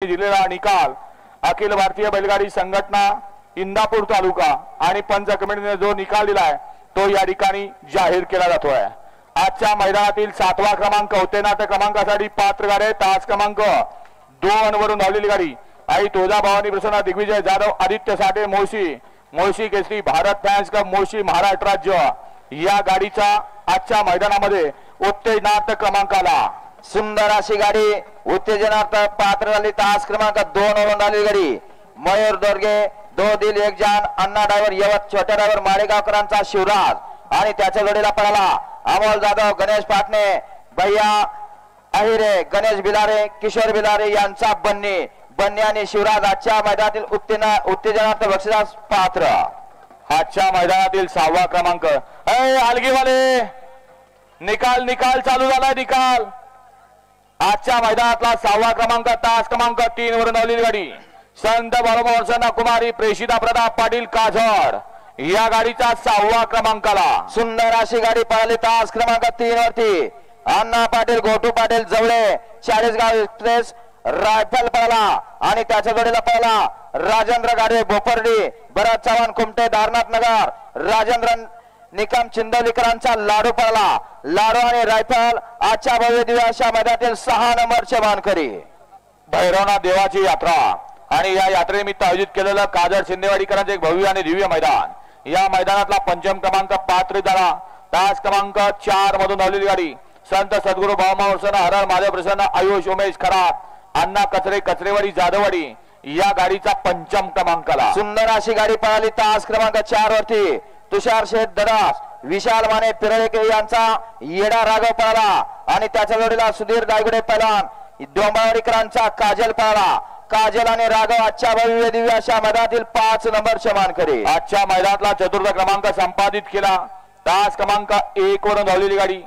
दिलेला निकाल अखिल भारतीय बैलगाडी संघटना इंदापूर तालुका आणि पंच कमिटीने जो निकाल दिलाय तो या ठिकाणी जाहीर केला जातोय। आजच्या मैदानातील 7वा क्रमांक उत्तेनाट क्रमांकासाठी पात्र गाडी तास क्रमांक 2 वरून धावलेली गाडी आई तुळजाभवानी प्रसन्न दिग्विजय जाधव आदित्य साठे मोळशी केसरी भारत फॅन्स कप मोळशी महाराष्ट्र राज्य या गाडीचा आजच्या मैदानामध्ये उत्तेजनार्थ क्रमांकाला सुंदर अशी गाडी उत्तेजनार्थ पात्र झाली। तास क्रमांक 2 वरून आलेली गाडी मयूर दोरगे दो दिल एक जान अण्णा ड्रायव्हर यवत छोट्या ड्रायव्हर माळेगावकरांचा शिवराज आणि त्याच्या जोडीला पळाला अमोल जाधव गणेश पाटणे भैया अहिरे गणेश बिलारे किशोर बिलारे यांचा बन्नी आणि शिवराज आजच्या मैदानातील उत्तेजनार्थ बक्षिसास पात्र। आजच्या मैदानातील 6वा क्रमांक आलगीवाले निकाल चालू झाला। निकाल आजच्या मैदानातला 6वा क्रमांक तास क्रमांक 3 वरून आलेली गाडी संत बाळूमामा कुमारी प्रेषिता प्रताप पाटील काझड या गाडीचा 6वा क्रमांकाला सुंदर अशी गाडी पळाली। तास क्रमांक 3 वरती अण्णा पाटील गोटू पाटील जवळे चाळीसगाव एक्सप्रेस रायफल पळाला आणि त्याच्या जोडीला पळाला राजेंद्र गाडे भोपर्डी भरत चव्हाण कुमटे दारनाथ नगर राजेंद्र निकम चिंदोलीकरांचा लाडू पळाला। लाडू आणि रायफल आजच्या भव्य दिवसाच्या मैदानातील 6 नंबरचे मानकरी भैरवनाथ देवाची यात्रा आणि या यात्रेनिमित्त आयोजित केलेलं काजळ शिंदेवाडीकरांचे एक भव्य आणि दिव्य मैदान। या मैदानातला पंचम क्रमांक पात्र झाला। तास क्रमांक 4 मधून धावलेली गाडी संत सद्गुरू भाऊमा प्रसन्न हरळ महादेव प्रसन्न आयुष उमेश खरात अण्णा कचरेवाडी जाधववाडी या गाडीचा पंचम क्रमांकाला सुंदर अशी गाडी पळाली। तास क्रमांक 4 वरती तुषार शेठ दरास विशाल माने पिरळेकर यांचा येडा राघव पळाला आणि त्याच्या जोडीला सुधीर दायगुडे पैलवान डोंबावडीकरांचा काजल पळाला। काजल आणि राघव आजच्या भव्य दिव्य अशा मैदानातील 5 नंबरचे मानकरी आजच्या मैदानातला 4था क्रमांक संपादित केला। तास क्रमांक 1 वरून धावलेली गाडी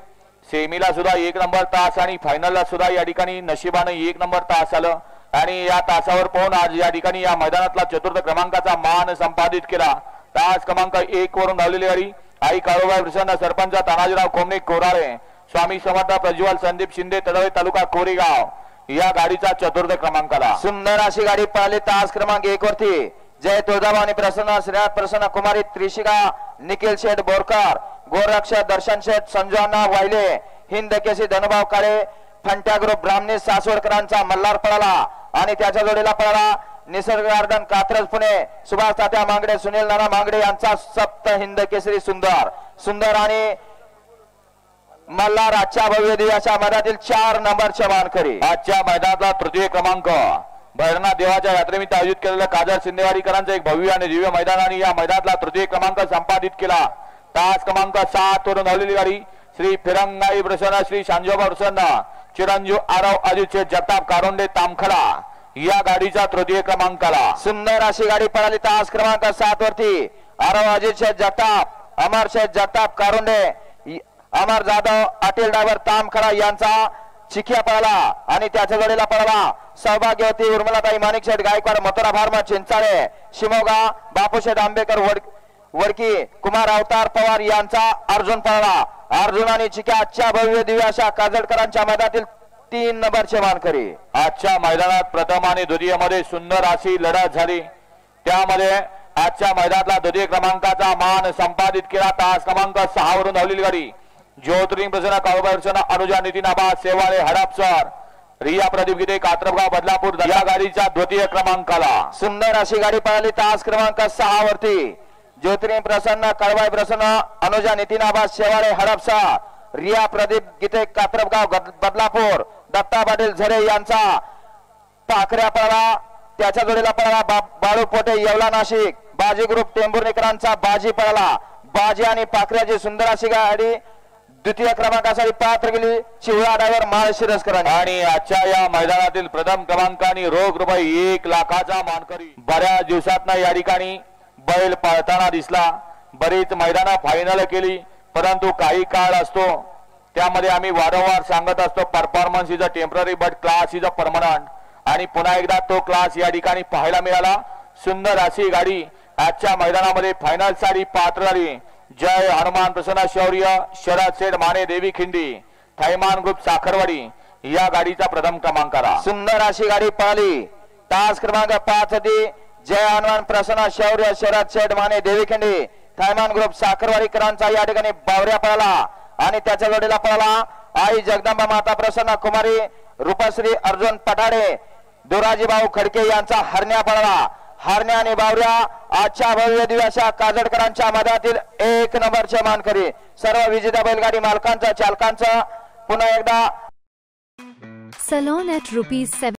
सेमीला सुद्धा 1 नंबर तास आणि फायनलला सुद्धा या ठिकाणी नशिबाने 1 नंबर तास आलं आणि या तासावर पाहून आज या ठिकाणी या मैदानातला 4था क्रमांकाचा मान संपादित केला। तास क्रमांक 1 वरून धावलेली गाडी आई काळूबाई प्रसन्न सरपंच तानाजीराव कोमणे कोराळे स्वामी समर्थ प्रज्वल संदीप शिंदे तडवे तालुका कोरेगाव या गाडीचा 4था क्रमांकाला सुंदर अशी गाडी पळाली। तास क्रमांक 1 वरती जय तुळजाभवानी प्रसन्न श्रीनाथ प्रसन्न कुमारी त्रिशिका निखिल शेठ बोरकर गोरक्षक दर्शन शेठ संजोना वाहिले हिंद केसी धनुभाव काळे फंट्या ग्रुप ब्राह्मणी सासवडकरांचा मल्हार पळाला आणि त्याच्या जोडीला पळाला निसर्ग गार्डन कात्रज पुणे सुभाष तात्या मांगडे सुनील नाना मांगडे यांचा सप्त हिंद केसरी सुंदर आणि मल्हार आजच्या भव्य दिवसाच्या मैदानातील 4 नंबरचे मानकरी आजच्या मैदानातला 3य क्रमांक भैरवनाथ देवाच्या यात्रेनिमित्त आयोजित केलेलं काजळ शिंदेवाडीकरांचं एक भव्य आणि दिव्य मैदान आणि या मैदानातला 3य क्रमांक संपादित केला। तास क्रमांक 7 वरून धावलेली गाडी श्री फिरंगाई प्रसन्न श्री शांजोबा प्रसन्न चिरंजीव आरव अजित शेठ जगताप कारोंडे तामखडा या गाडीचा 3य क्रमांकाला सुंदर अशी गाडी पळाली। तास क्रमांक 7 वरती आरव अजित शेठ जगताप अमर शेठ जगताप कारोंडे अमर जाधव अटील ड्रायव्हर तामखडा यांचा चिखिया पळाला आणि त्याच्या जोडीला पळाला सौभाग्यवती उर्मिलाताई माणिक शेठ गायकवाड मथुरा फार्मा चिंचाळे शिमोगा बापूशेठ आंबेकर वडकी कुमार अवतार पवार यांचा अर्जुन पळाला। अर्जुन आणि चिखिया आजच्या भव्य दिव्य अशा काजळकरांच्या मैदानातील 3 नंबरचे मानकरी आजच्या मैदानात प्रथम आणि द्वितीय मध्ये सुंदर अशी लढत झाली। त्यामध्ये आजच्या मैदानातला 2य क्रमांकाचा मान संपादित केला। तास क्रमांक 6 वरून धावलेली गाडी ज्योतिर्लिंग प्रसन्न काळूबाई प्रसन्न अनुजा नितीन आबा सेवाळे हडपसर रिया प्रदीप गीते कात्रपगाव बदलापूर या गाडीच्या 2य क्रमांकाला सुंदर अशी गाडी पळाली। तास क्रमांक 6 वरती ज्योतिर्लिंग प्रसन्न काळूबाई प्रसन्न अनुजा नितीन आबा सेवाळे हडपसर रिया प्रदीप गीते कात्रपगाव बदलापूर दत्ता पाटील झरे यांचा पाखऱ्या पळाला त्याच्या जोडीला पळाला बाळू पोटे येवला नाशिक बाजी ग्रुप टेंभुर्णीकरांचा बाजी पळाला। बाजी आणि पाखऱ्याची सुंदर अशी गाडी 2य क्रमांकासाठी पात्र गेली चिवळा ड्रायव्हर माळशिरसकरांनी आणि आजच्या या मैदानातील प्रथम क्रमांकाने रोख रुपये 1 लाखाचा मानकरी बऱ्याच दिवसातनं या ठिकाणी बैल पळताना दिसला। बरीच मैदानं फायनल केली परंतु काही काळ असतो त्यामध्ये आम्ही वारंवार सांगत असतो performance is a temporary but class is a permanent आणि पुन्हा एकदा तो क्लास या ठिकाणी पाहायला मिळाला। सुंदर अशी गाडी आजच्या मैदानामध्ये फायनल साठी पात्र झाली। जय हनुमान प्रसन्न शौर्य शरद शेठ माने देवी खिंडी थैमान ग्रुप साखरवाडी या गाडीचा प्रथम क्रमांकाला सुंदर अशी गाडी पळाली तास क्रमांक 5 ती जय हनुमान प्रसन्न शौर्य शरद शेठ माने देवीखंडी थैमान ग्रुप साखरवाडीकरांचा या ठिकाणी बावऱ्या पळाला आणि त्याच्या जोडीला पळाला आई जगदंबा माता प्रसन्न कुमारी रूपश्री अर्जुन पठाडे दोराजी भाऊ खडके यांचा हरण्या पळाला. हरण्या आणि बावऱ्या आजच्या भव्य दिवसा काजडकरांच्या मधातील 1 नंबरचे मानकरी. सर्व विजेत्या बैलगाडी मालकांचा चालकांचा पुन्हा एकदा Salon at ₹7